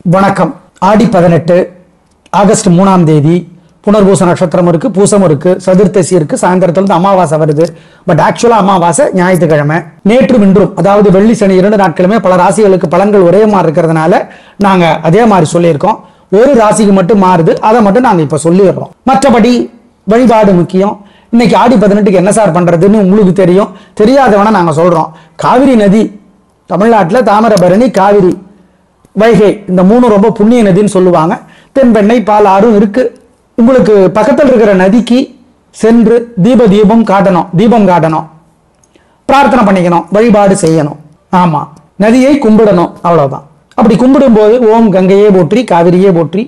வணக்கம். ஆடி 18 ஆகஸ்ட் 3ஆம் தேதி புனர்பூச நட்சத்திரம் இருக்கு, பூசம் இருக்கு, சதுர்த்தசி இருக்கு, சாயந்தரத்துல அமாவாசை வருது. பட் ஆக்சுவலா அமாவாசை ஞாயிற்றுக்கிழமை. நேற்றும் இன்றும் அதாவது வெள்ளி சனி 2 நாட்களுமே பல ராசிகளுக்கு பலன்கள் ஒரே மாதிரி இருக்கிறதுனால நாங்க அதே மாதிரி சொல்லியிருக்கோம். ஒரு ராசிக்கு மட்டும் மாறுது, அதை மட்டும் நாங்க இப்ப சொல்லிடுறோம். மற்றபடி வழிபாடு முக்கியம். இன்னைக்கு ஆடி 18க்கு என்ன சார் பண்றதுன்னு உங்களுக்கு தெரியும். தெரியாதவன நாங்க சொல்றோம். காவிரி நதி தமிழ்நாட்டில் தாமிரபரணி, காவிரி, வைகை இந்த 3 ரொம்ப புண்ணிய நதின்னு சொல்லுவாங்க. தென்பெண்ணை, பால் ஆறும் இருக்கு. உங்களுக்கு பக்கத்தில் இருக்கிற நதிக்கு சென்று தீபம் காட்டணும், பிரார்த்தனை பண்ணிக்கணும், வழிபாடு செய்யணும். ஆமா, நதியை கும்பிடணும், அவ்வளவுதான். அப்படி கும்பிடும் போது ஓம் கங்கையே போற்றி, காவிரியே போற்றி,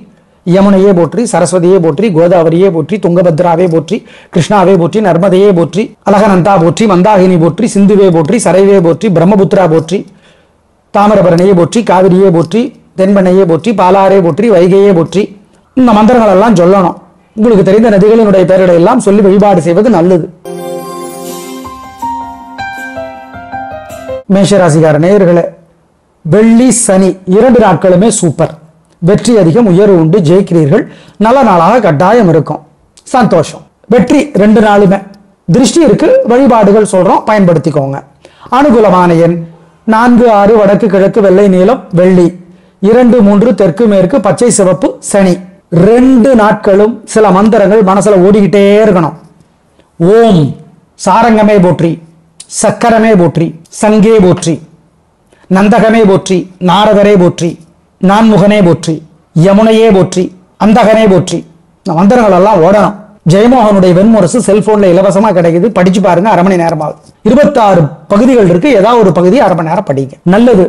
யமுனையே போற்றி, சரஸ்வதியே போற்றி, கோதாவரியே போற்றி, துங்கபத்ராவே போற்றி, கிருஷ்ணாவே போற்றி, நர்மதையே போற்றி, அலகநந்தா போற்றி, மந்தாகினி போற்றி, சிந்துவே போற்றி, சரைவே போற்றி, பிரம்மபுத்திரா போற்றி, தாமிரபரணியை போற்றி, காவிரியே போற்றி, தென்பெண்ணையே போற்றி, பாலாரே போற்றி, வைகையே போற்றி, இந்த மந்திரங்கள் எல்லாம் சொல்லணும். உங்களுக்கு தெரிந்த நதிகளினுடைய பெயர்களை எல்லாம் சொல்லி வழிபாடு செய்வது நல்லது. மேஷராசிக்கார நேயர்களே, வெள்ளி சனி 2 நாட்களுமே சூப்பர். வெற்றி அதிகம், உயர்வு உண்டு, ஜெயிக்கிறீர்கள். நல்ல நாளாக கட்டாயம் இருக்கும், சந்தோஷம். வெற்றி 2 நாளுமே. திருஷ்டி இருக்கு, வழிபாடுகள் சொல்றோம், பயன்படுத்திக்கோங்க. அனுகூலமான எண் 4, 6, வடக்கு கிழக்கு, வெள்ளை நீலம், வெள்ளி. 2, 3 தெற்கு மேற்கு, பச்சை சிவப்பு, சனி. 2 நாட்களும் சில மந்திரங்கள் மனசுல ஓடிக்கிட்டே இருக்கணும். ஓம் சாரங்கமே போற்றி, சக்கரமே போற்றி, சங்கே போற்றி, நந்தகமே போற்றி, நாரதரே போற்றி, நான்முகனே போற்றி, யமுனையே போற்றி, அந்தகனே போற்றி. இந்த மந்திரங்கள் எல்லாம் ஓடணும். ஜெயமோகனுடைய வெண்முரசு செல்போன்ல இலவசமா கிடைக்குது, படிச்சு பாருங்க. அரை மணி நேரமாகுது. 26 பகுதிகள் இருக்கு, ஏதாவது ஒரு பகுதி அரை மணி நேரம் படிங்க, நல்லது.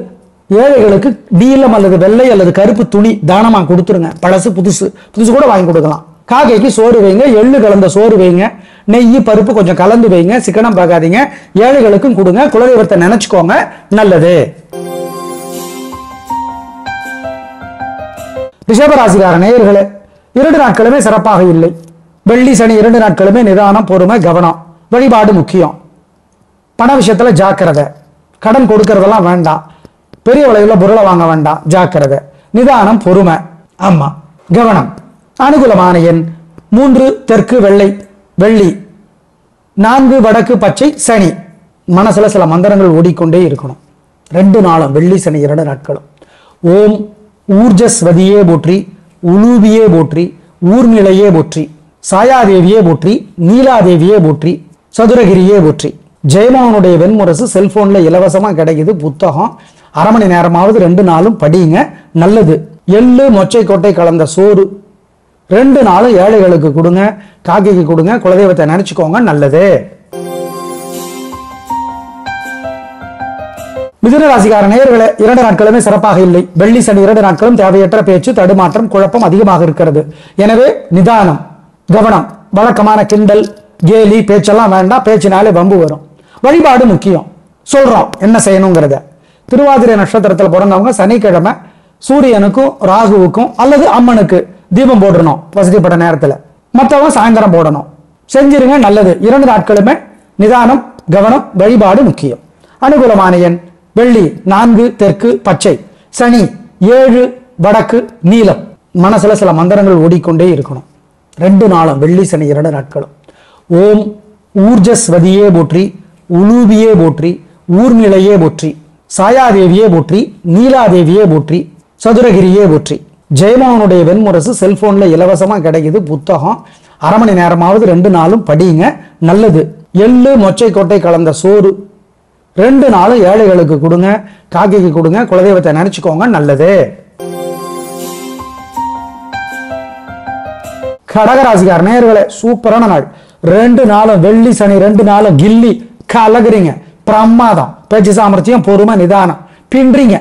ஏழைகளுக்கு நீலம் அல்லது வெள்ளை அல்லது கருப்பு துணி தானமா கொடுத்துருங்க. பழசு புதுசு கூட வாங்கி கொடுக்கலாம். காக்கைக்கு சோறு வைங்க, எள்ளு கலந்த சோறு வைங்க, நெய் பருப்பு கொஞ்சம் கலந்து வைங்க, சிக்கனம் பார்க்காதீங்க. ஏழைகளுக்கும் கொடுங்க, குலதெய்வத்தை நினைச்சுக்கோங்க, நல்லது. ரிஷபராசிக்கார நேயர்களே, 2 நாட்களுமே சிறப்பாக இல்லை. வெள்ளி சனி 2 நாட்களுமே நிதானம், பொறுமை, கவனம். வழிபாடு முக்கியம். பண விஷயத்துல ஜாக்கிரதை. கடன் கொடுக்கறதெல்லாம் வேண்டாம். பெரிய விலையுள்ள பொருளை வாங்க வேண்டாம், ஜாக்கிரதை. நிதானம், பொறுமை, ஆமா, கவனம். அனுகூலமான எண் 3 தெற்கு வெள்ளி, 4 வடக்கு பச்சை, சனி. மனசுல சில மந்திரங்கள் ஓடிக்கொண்டே இருக்கணும். 2 நாளும் வெள்ளி சனி 2 நாட்களும். ஓம் ஊர்ஜஸ்வதியே போற்றி, உலூபியே போற்றி, ஊர்நிலையே போற்றி, சாயாதேவியே போற்றி, நீலாதேவியே போற்றி, சதுரகிரியே போற்றி. ஜெயமோகனுடைய வெண்முரசு செல்போன்ல இலவசமா கிடைக்குது, புத்தகம். அரை மணி நேரமாவது 2 நாளும் படிங்க, நல்லது. எள்ளு மொச்சை கொட்டை கலந்த சோறு 2 நாளும் ஏழைகளுக்கு கொடுங்க, காக்கைக்கு கொடுங்க, குலதெய்வத்தை நினைச்சுக்கோங்க, நல்லது. மிதுன ராசிக்கார நேயர்களே, 2 நாட்களுமே சிறப்பாக இல்லை. வெள்ளி சனி 2 நாட்களும் தேவையற்ற பேச்சு, தடுமாற்றம், குழப்பம் அதிகமாக இருக்கிறது. எனவே நிதானம், கவனம். வழக்கமான கிண்டல், கேலி பேச்செல்லாம் வேண்டாம். பேச்சினாலே வம்பு வரும். வழிபாடு முக்கியம். சொல்றோம் என்ன செய்யணுங்கிறத. திருவாதிரை நட்சத்திரத்தில் பிறந்தவங்க சனிக்கிழமை சூரியனுக்கும் ராகுவுக்கும் அல்லது அம்மனுக்கு தீபம் போடணும் வசதிப்பட்ட நேரத்தில். மற்றவங்க சாயந்தரம் போடணும். செஞ்சிருங்க, நல்லது. 2 நாட்களுமே நிதானம், கவனம், வழிபாடு முக்கியம். அனுகூலமான எண் வெள்ளி 4 தெற்கு பச்சை, சனி 7 வடக்கு நீலம். மனசுல சில மந்திரங்கள் ஓடிக்கொண்டே இருக்கணும். 2 நாளும் வெள்ளி சனி 2 நாட்களும். ஓம் ஊர்ஜஸ்வதியே போற்றி, உலூபியே போற்றி, ஊர்நிலையே போற்றி, சாயாதேவியே போற்றி, நீலாதேவியே போற்றி, சதுரகிரியே போற்றி. ஜெயமோகனுடைய வெண்முரசு செல்போன்ல இலவசமா கிடைக்குது, புத்தகம். அரை மணி நேரமாவது 2 நாளும் படிங்க, நல்லது. எள்ளு மொச்சை கொட்டை கலந்த சோறு 2 நாளும் ஏழைகளுக்கு கொடுங்க, காக்கைக்கு கொடுங்க, குலதெய்வத்தை நினைச்சுக்கோங்க, நல்லது. கடகராசிக்கார நேயர்களே, சூப்பரான நாள். 2 நாளும் வெள்ளி சனி 2 நாளும் கில்லி கலகுறீங்க, பிரமாதம். பேச்சு சாமர்த்தியம், பொறுமை, நிதானம், பின்றீங்க.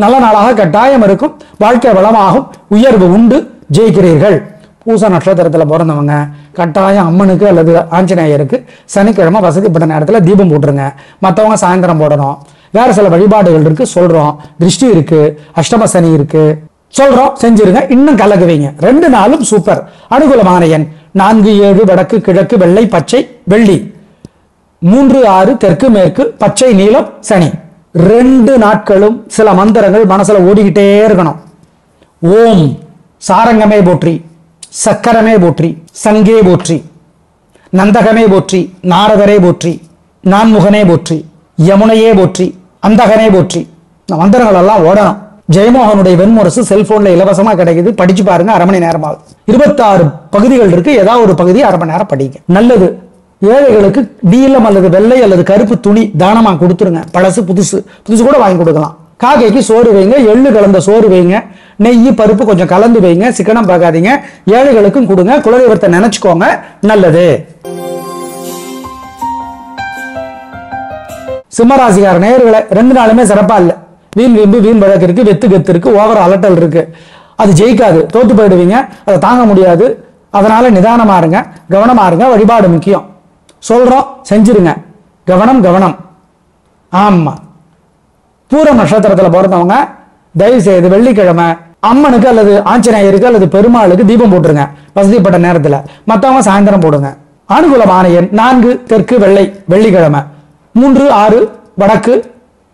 நல்ல நாளாக கட்டாயம் இருக்கும். வாழ்க்கை வளமாகும், உயர்வு உண்டு, ஜெயிக்கிறீர்கள். பூச நட்சத்திரத்தில் பிறந்தவங்க கட்டாயம் அம்மனுக்கு அல்லது ஆஞ்சநேயருக்கு சனிக்கிழமை வசதிப்பட்ட நேரத்தில் தீபம் போட்டுருங்க. மற்றவங்க சாயந்தரம் போடணும். வேற சில வழிபாடுகள் இருக்கு, சொல்றோம். திருஷ்டி இருக்கு, அஷ்டம சனி இருக்கு, சொல்றோம், செஞ்சிருங்க. இன்னும் கலகுவீங்க. 2 நாளும் சூப்பர். அனுகூலமான எண் 4, 7 வடக்கு கிழக்கு, வெள்ளை பச்சை, வெள்ளி. 3, 6 தெற்கு மேற்கு, பச்சை நீலம், சனி. 2 நாட்களும் சில மந்திரங்கள் மனசுல ஓடிக்கிட்டே இருக்கணும். ஓம் சாரங்கமே போற்றி, சக்கரமே போற்றி, சங்கே போற்றி, நந்தகமே போற்றி, நாரதரே போற்றி, நான்முகனே போற்றி, யமுனையே போற்றி, அந்தகனே போற்றி. இந்த மந்திரங்கள் எல்லாம் ஓடணும். ஜெயமோகனுடைய வெண்முரசு செல்போன்ல இலவசமா கிடைக்குது, படிச்சு பாருங்க. அரை மணி நேரம் ஆகுது. 26 பகுதிகள் இருக்கு. ஏதாவது ஒரு பகுதி அரை மணி நேரம் படிங்க. நல்லது. ஏழைகளுக்கு நீலம் அல்லது வெள்ளை அல்லது கருப்பு துணி தானமா கொடுத்துருங்க. பழசு புதுசு கூட வாங்கி கொடுக்கலாம். காக்கைக்கு சோறு வைங்க, எள்ளு கலந்த சோறு வைங்க, நெய் பருப்பு கொஞ்சம் கலந்து வைங்க. சிக்கனம் பார்க்காதீங்க. ஏழைகளுக்கும் கொடுங்க. குலதெய்வத்தை நினைச்சுக்கோங்க. நல்லது. சிம்மராசிக்கார நேயர்களே, 2 நாளுமே சிறப்பா இல்ல. வீண் வீம்பு, வீண் வழக்கு இருக்கு, வெத்து கெத்து இருக்கு, ஓவர் அலட்டல் இருக்கு. அது ஜெயிக்காது, தோத்து போயிடுவீங்க. அதை தாங்க முடியாது. அதனால நிதானமா இருங்க, கவனமா இருங்க. வழிபாடு முக்கியம். சொல்றோம், செஞ்சிருங்க. கவனம் கவனம். ஆமா. பூரம் நட்சத்திரத்துல பிறந்தவங்க தயவு செய்து வெள்ளிக்கிழமை அம்மனுக்கு அல்லது ஆஞ்சநேயருக்கு அல்லது பெருமாளுக்கு தீபம் போட்டுருங்க வசதிப்பட்ட நேரத்துல. மத்தவங்க சாயந்தரம் போடுங்க. அனுகூலமான எண் 4 தெற்கு வெள்ளை வெள்ளிக்கிழமை, 3 6 வடக்கு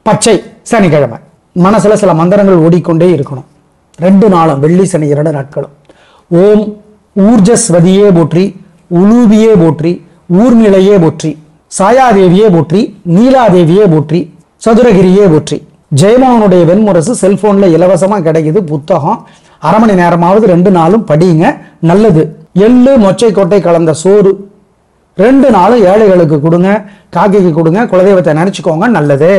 பச்சை சனிக்கிழமை. மனசுல சில மந்திரங்கள் ஓடிக்கொண்டே இருக்கணும். 2 நாளும், வெள்ளி சனி 2 நாட்களும். ஓம் ஊர்ஜஸ்வதியே போற்றி, உலூபியே போற்றி, ஊர்நிலையே போற்றி, சாயாதேவியே போற்றி, நீலாதேவியே போற்றி, சதுரகிரியே போற்றி. ஜெயமோகனுடைய வெண்முரசு செல்போன்ல இலவசமா கிடைக்குது. புத்தகம் அரை மணி நேரமாவது 2 நாளும் படிங்க. நல்லது. எள்ளு மொச்சை கொட்டை கலந்த சோறு 2 நாளும் ஏழைகளுக்கு கொடுங்க, காக்கைக்கு கொடுங்க. குலதெய்வத்தை நினைச்சுக்கோங்க. நல்லது.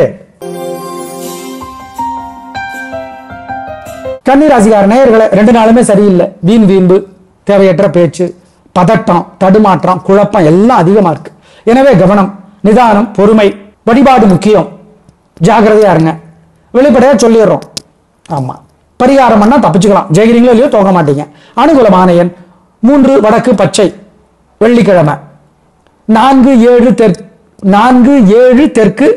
கன்னிராசிக்கார நேயர்களே, 2 நாளுமே சரியில்லை. வீண் வீம்பு, தேவையற்ற பேச்சு, பதட்டம், தடுமாற்றம், குழப்பம் எல்லாம் அதிகமா இருக்கு. எனவே கவனம், நிதானம், பொறுமை. வழிபாடு முக்கியம். ஜாகிரதையா இருங்க. வெளிப்படையா சொல்லிடுறோம். ஆமா, பரிகாரம் பண்ணா தப்பிச்சுக்கலாம். ஜெயிக்கிறீங்களோ இல்லையோ தோக்க மாட்டீங்க. அனுகூலமான எண் 3 வடக்கு பச்சை வெள்ளிக்கிழமை, 4 7 தெற்கு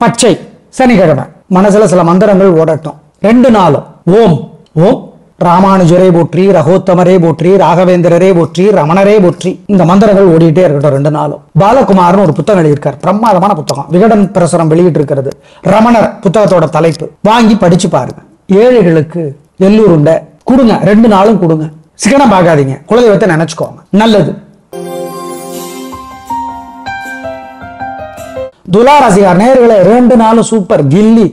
பச்சை சனிக்கிழமை. மனசுல சில மந்திரங்கள் ஓடட்டும். 2 நாளும் ஓம் ஓம் ராமானுஜரே போற்றி, ரகோத்தமரே போற்றி, ராகவேந்திரரே போற்றி, ரமணரே போற்றி. இந்த மந்திரங்கள் ஓடிட்டே இருக்கட்டும் 2 நாளும். பாலகுமார்னு ஒரு புத்தகம் எழுதியிருக்கார். பிரமாதமான புத்தகம். விகடன் பிரசுரம் வெளியிட்டு இருக்கிறது. ரமணர் புத்தகத்தோட தலைப்பு. வாங்கி படிச்சு பாருங்க. ஏழைகளுக்கு எள்ளூருண்டை கொடுங்க. 2 நாளும் கொடுங்க. சிக்கனம் பார்க்காதீங்க. குலதெய்வத்தை நினைச்சுக்கோங்க. நல்லது. துலா ராசிக்கார நேயர்களே, 2 நாளும் சூப்பர். கில்லி.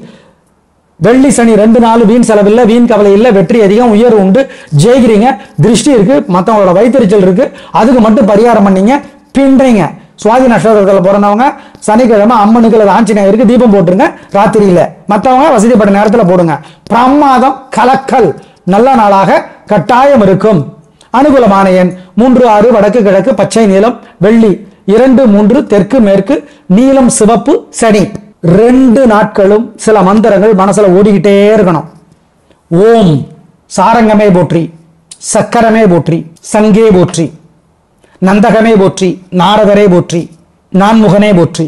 வெள்ளி சனி 2 நாள் வீண் செலவில்லை, வீண் கவலை இல்லை, வெற்றி அதிகம், உயர்வு உண்டு, ஜெயிக்கிறீங்க. திருஷ்டி இருக்கு, மற்றவங்களோட வயிற்றுச்சல் இருக்கு, அதுக்கு மட்டும் பரிகாரம் பண்ணீங்க, பின்றீங்க. சுவாதி நட்சத்திரத்தில் பிறந்தவங்க சனிக்கிழமை அம்மனுக்கு அல்லது ஆஞ்சநேயருக்கு தீபம் போட்டுருங்க ராத்திரியில. மற்றவங்க வசதிப்பட்ட நேரத்தில் போடுங்க. பிரமாதம், கலக்கல். நல்ல நாளாக கட்டாயம் இருக்கும். அனுகூலமான எண் 3 6 வடக்கு கிழக்கு பச்சை நீலம் வெள்ளி, 2 3 தெற்கு மேற்கு நீலம் சிவப்பு சனி. 2 நாட்களும் சில மந்திரங்கள் மனசுல ஓடிக்கிட்டே இருக்கணும். ஓம் சாரங்கமே போற்றி, சக்கரமே போற்றி, சங்கே போற்றி, நந்தகமே போற்றி, நாரதரே போற்றி, நான்முகனே போற்றி,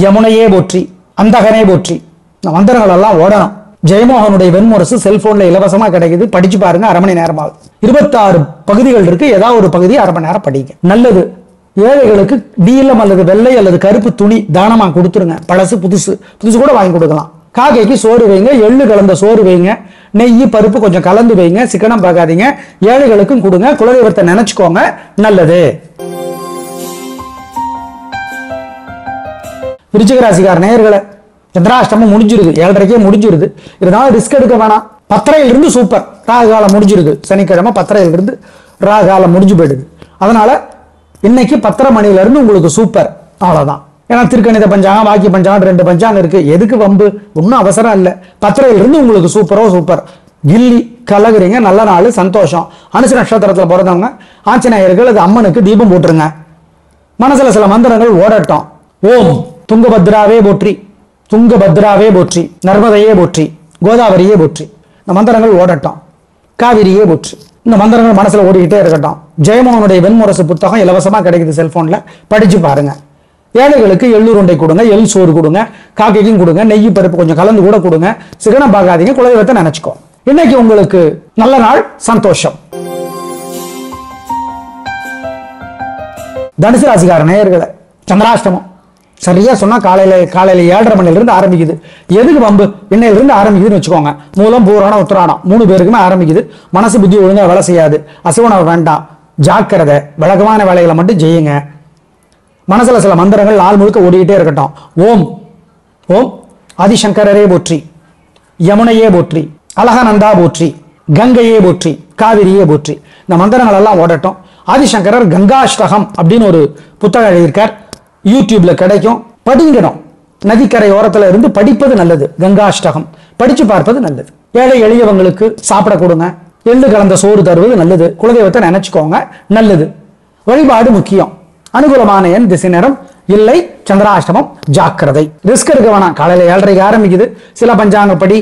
யமுனையே போற்றி, அந்தகனே போற்றி. இந்த மந்திரங்கள் எல்லாம் ஓடணும். ஜெயமோகனுடைய வெண்முரசு செல்போன்ல இலவசமா கிடைக்குது, படிச்சு பாருங்க. அரை மணி நேரம் ஆகுது. 26 பகுதிகள் இருக்கு. ஏதாவது ஒரு பகுதி அரை மணி நேரம் படிங்க. நல்லது. ஏழைகளுக்கு நீலம் அல்லது வெள்ளை அல்லது கருப்பு துணி தானமா கொடுத்துருங்க. பழசு புதுசு கூட வாங்கி கொடுக்கலாம். காக்கைக்கு சோறு வைங்க, எள்ளு கலந்த சோறு வைங்க, நெய் பருப்பு கொஞ்சம் கலந்து வைங்க. சிக்கனம் பார்க்காதீங்க. ஏழைகளுக்கும் கொடுங்க. குலதெய்வத்தை நினைச்சுக்கோங்க. நல்லது. விருச்சிக ராசிக்கார நேயர்களே, சந்திராஷ்டமம் முடிஞ்சிருது. 7:30 முடிஞ்சிருது. இதனால ரிஸ்க் எடுக்க வேணாம். 10:30 இருந்து சூப்பர். ராகாலம் முடிஞ்சிருது. சனிக்கிழமை 10:30 இருந்து ராகாலம் முடிஞ்சு போயிடுது. அதனால இன்னைக்கு 10:30 மணில இருந்து உங்களுக்கு சூப்பர். அவ்வளவுதான். ஏன்னா திருக்கணித பஞ்சாங்கம், வாக்கி பஞ்சாங்கம் 2 பஞ்சாங்கம் இருக்கு. எதுக்கு வம்பு? ஒன்னும் அவசரம் இல்லை. 10:30 இருந்து உங்களுக்கு சூப்பர். கில்லி கலகுறீங்க. நல்ல நாள், சந்தோஷம். அனுச நட்சத்திரத்தில் பிறந்தவங்க ஆஞ்சநேயர்கள் அது அம்மனுக்கு தீபம் போட்டுருங்க. மனசுல சில மந்திரங்கள் ஓடட்டும். ஓம் துங்கபத்ராவே போற்றி, துங்கபத்ராவே போற்றி, நர்மதையே போற்றி, கோதாவரியே போற்றி. இந்த மந்திரங்கள் ஓடட்டும். காவிரியே போற்றி. இந்த மந்திரங்கள் மனசுல ஓடிக்கிட்டே இருக்கட்டும். ஜெயமோகனுடைய வெண்முரசு புத்தகம் இலவசமா கிடைக்குது. செல்போன்ல படிச்சு பாருங்க. ஏழைகளுக்கு எள்ளூருண்டை கொடுங்க, எள் சோறு கொடுங்க, காக்கைக்கும் கொடுங்க, நெய் பருப்பு கொஞ்சம் கலந்து கூட கொடுங்க. சிக்கனம் பார்க்காதீங்க. குலதெய்வத்தை நினைச்சுக்கோ. இன்னைக்கு உங்களுக்கு நல்ல நாள், சந்தோஷம். தனுசு ராசிக்கார நேயர்களை, சந்திராஷ்டமம் சரியா சொன்னா காலையில 7:30 மணிலிருந்து ஆரம்பிக்குது. எதுக்கு வம்பு? இன்னையிலிருந்து ஆரம்பிக்குதுன்னு வச்சுக்கோங்க. மூலம் பூராடம் உத்திராடம் 3 பேருக்குமே ஆரம்பிக்குது. மனசு புத்தி ஒழுங்கா வேலை செய்யாது. அசைவனவு வேண்டாம், ஜாக்கிரதை, வழக்கமான வேலைகளை மட்டும் செய்யுங்க. மனசுல சில மந்திரங்கள் நாள் முழுக்க ஓடிக்கிட்டே இருக்கட்டும். ஓம் ஓம் ஆதிசங்கரரே போற்றி, யமுனையே போற்றி, அழகானந்தா போற்றி, கங்கையே போற்றி, காவிரியே போற்றி. இந்த மந்திரங்கள் எல்லாம் ஓடட்டும். ஆதிசங்கரர் கங்காஷ்டகம் அப்படின்னு ஒரு புத்தகம் எழுதியிருக்கார். யூடியூப்ல கிடைக்கும், படிக்கணும். நதிக்கரை ஓரத்துல இருந்து படிப்பது நல்லது. கங்காஷ்டகம் படிச்சு பார்ப்பது நல்லது. ஏழை எளியவங்களுக்கு சாப்பிட கொடுங்க. எள்ளு கலந்த சோறு தருவது நல்லது. குலதெய்வத்தை நினைச்சுக்கோங்க, நல்லது. வழிபாடு முக்கியம். அனுகூலமான எண் திசை நேரம் இல்லை, சந்திராஷ்டமம், ஜாக்கிரதை. ரிஸ்க் எடுக்க வேணாம். காலையில 7:30 ஆரம்பிக்குது. சில பஞ்சாங்கப்படி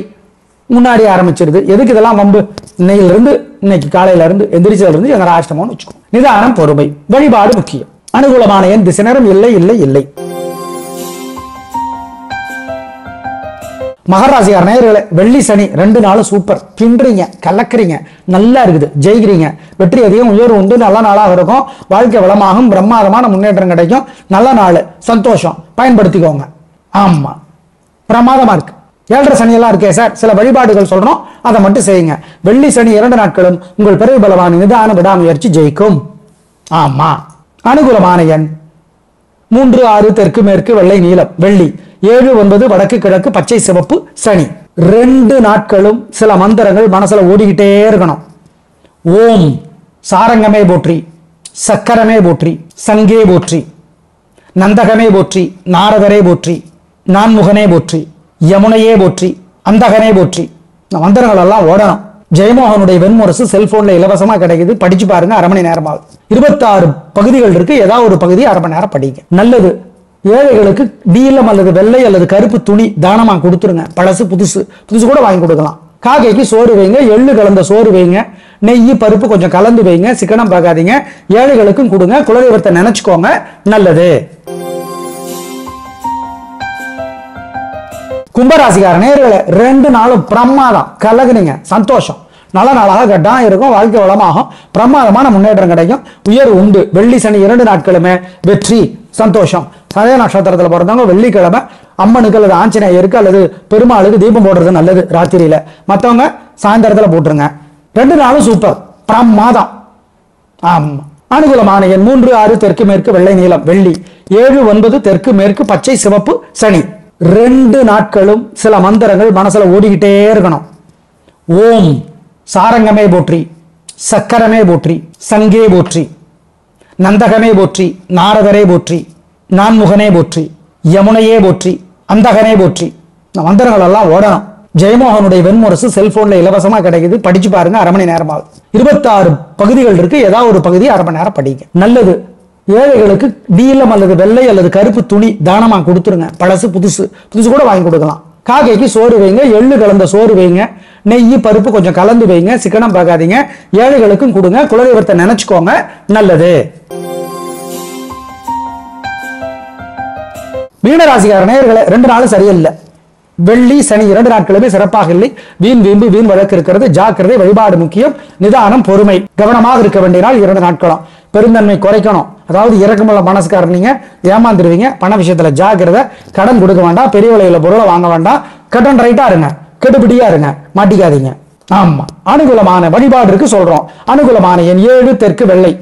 முன்னாடி ஆரம்பிச்சிருது. எதுக்கு இதெல்லாம் வம்பு? இன்னைக்கு காலையில இருந்து எந்திரிச்சதுல இருந்து சந்திராஷ்டமம்னு வச்சுக்கோ. நிதானம், பொறுமை, வழிபாடு முக்கியம். அனுகூலமான எண் திசை நேரம் இல்லை இல்லை இல்லை. மகராசியார் நேயர்களே, வெள்ளி சனி 2 நாளும் சூப்பர். பின்றீங்க, கலக்குறீங்க, நல்லா இருக்குது, ஜெயிக்கிறீங்க. வெற்றி அதிகம், உயர்வு உண்டு, நல்ல நாளாக இருக்கும். வாழ்க்கை வளமாகும், பிரம்மாதமான முன்னேற்றம் கிடைக்கும். நல்ல நாள், சந்தோஷம், பயன்படுத்திக்கோங்க. ஆமா, பிரமாதமா இருக்கு. 7:30 சனி எல்லாம் இருக்கே சார், சில வழிபாடுகள் சொல்றோம், அதை மட்டும் செய்யுங்க. வெள்ளி சனி 2 நாட்களும் உங்கள் பிறகு பலவான நிதான விடாமுயற்சி ஜெயிக்கும். ஆமா. அனுகூலமான எண் 3, 6 தெற்கு மேற்கு வெள்ளை நீலம் வெள்ளி 7, 9 வடக்கு கிழக்கு பச்சை சிவப்பு சனி. 2 நாட்களும் சில மந்திரங்கள் மனசுல ஓடிக்கிட்டே இருக்கணும். ஓம் சாரங்கமே போற்றி, சக்கரமே போற்றி, சங்கே போற்றி, நந்தகமே போற்றி, நாரதரே போற்றி, நான்முகனே போற்றி, யமுனையே போற்றி, அந்தகனே போற்றி. இந்த மந்திரங்கள் எல்லாம் ஓடணும். ஜெயமோகனுடைய வெண்முரசு செல்போன்ல இலவசமா கிடைக்குது, படிச்சு பாருங்க. 1/2 மணி நேரமாகுது. 26 பகுதிகள் இருக்கு. ஏதாவது ஒரு பகுதி 1/2 மணி நேரம் படிங்க, நல்லது. ஏழைகளுக்கு நீலம் அல்லது வெள்ளை அல்லது கருப்பு துணி தானமா கொடுத்துருங்க. பழசு புதுசு கூட வாங்கி கொடுக்கலாம். காக்கைக்கு சோறு வைங்க, எள்ளு கலந்த சோறு வைங்க, நெய் பருப்பு கொஞ்சம் கலந்து வைங்க. சிக்கனம் பார்க்காதீங்க. ஏழைகளுக்கும் கொடுங்க. குலதெய்வத்தை நினைச்சுக்கோங்க, நல்லது. கும்பராசிக்கார நேயர்களே, 2 நாளும் பிரமாதம், கலகுனீங்க, சந்தோஷம். நல்ல நாளாக கட்டாயம் இருக்கும். வாழ்க்கை வளமாகும், பிரமாதமான முன்னேற்றம் கிடைக்கும். உயர்வு உண்டு. வெள்ளி சனி 2 நாட்களுமே வெற்றி, சந்தோஷம். சதய நட்சத்திரத்தில் பிறந்தவங்க வெள்ளிக்கிழமை அம்மனுக்கு அல்லது ஆஞ்சநேயருக்கு அல்லது பெருமாளுக்கு தீபம் போடுறது நல்லது ராத்திரியில. மற்றவங்க சாயந்தரத்துல போட்டுருங்க. 2 நாளும் சூப்பர், பிரமாதம். ஆமா. அனுகூலமான எண் 3, 6 தெற்கு மேற்கு வெள்ளை நீலம் வெள்ளி 7, 9 தெற்கு மேற்கு பச்சை சிவப்பு சனி. 2 நாட்களும் சில மந்திரங்கள் மனசுல ஓடிக்கிட்டே இருக்கணும். ஓம் சாரங்கமே போற்றி, சக்கரமே போற்றி, சங்கே போற்றி, நந்தகமே போற்றி, நாரதரே போற்றி, நான்முகனே போற்றி, யமுனையே போற்றி, அந்தகனே போற்றி. இந்த மந்திரங்கள் எல்லாம் ஓடணும். ஜெயமோகனுடைய வெண்முரசு செல்போன்ல இலவசமா கிடைக்குது, படிச்சு பாருங்க. 1/2 மணி நேரமாகுது. 26 பகுதிகள் இருக்கு. ஏதாவது ஒரு பகுதி 1/2 மணி நேரம் படிங்க, நல்லது. ஏழைகளுக்கு நீலம் அல்லது வெள்ளை அல்லது கருப்பு துணி தானமா கொடுத்துருங்க. பழசு புதுசு கூட வாங்கி கொடுக்கலாம். காக்கைக்கு சோறு வைங்க, எள்ளு கலந்த சோறு வைங்க, நெய் பருப்பு கொஞ்சம் கலந்து வைங்க. சிக்கனம் பார்க்காதீங்க. ஏழைகளுக்கும் கொடுங்க. குலதெய்வத்தை நினைச்சுக்கோங்க, நல்லது. மீனராசிக்கார நேயர்களே, 2 நாளும் சரியில்லை. வெள்ளி சனி 2 நாட்களுமே சிறப்பாக இல்லை. வீண் வீம்பு வீண் வழக்கு இருக்கிறது. ஜாக்கிரதை, வழிபாடு முக்கியம். நிதானம், பொறுமை, கவனமாக இருக்க வேண்டிய நாள் 2 நாட்களும். பெருந்தன்மை குறைக்கணும். அதாவது இறக்கமுள்ள மனசுக்காரர் நீங்க ஏமாந்துருவீங்க. பண விஷயத்துல ஜாக்கிரதை. கடன் கொடுக்க வேண்டாம். பெரிய விலையில பொருளை வாங்க வேண்டாம். கடன் ரைட்டா இருங்க, கெடுபிடியா இருங்க, மாட்டிக்காதீங்க. ஆமா. அனுகூலமான வழிபாடு இருக்கு சொல்றோம். அனுகூலமான எண் 7 தெற்கு வெள்ளை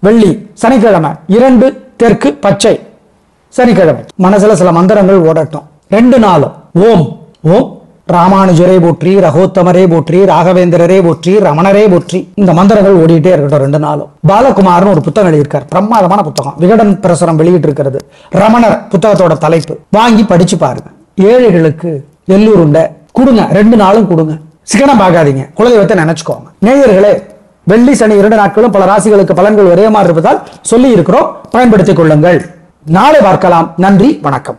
வெள்ளி சனிக்கிழமை 2 தெற்கு பச்சை சனிக்கிழமை. மனசுல சில மந்திரங்கள் ஓடட்டும் 2 நாளும். ஓம் ஓம் ராமானுஜரே போற்றி, ரகோத்தமரே போற்றி, ராகவேந்திரரே போற்றி, ரமணரே போற்றி. இந்த மந்திரங்கள் ஓடிட்டே இருக்கட்டும் 2 நாளும். பாலகுமார்னு ஒரு புத்தகம் எழுதியிருக்கார். பிரமாதமான புத்தகம். விகடன் பிரசுரம் வெளியிட்டு இருக்கிறது. ரமணர் புத்தகத்தோட தலைப்பு. வாங்கி படிச்சு பாருங்க. ஏழைகளுக்கு எல்லூருண்ட கொடுங்க. 2 நாளும் கொடுங்க. சிக்கனம் பார்க்காதீங்க. குலதெய்வத்தை நினைச்சுக்கோங்க. நேயர்களே, வெள்ளி சனி 2 நாட்களும் பல ராசிகளுக்கு பலன்கள் ஒரே மாதிரி இருப்பதால் சொல்லி இருக்கிறோம். பயன்படுத்திக் கொள்ளுங்கள். நாளை பார்க்கலாம். நன்றி, வணக்கம்.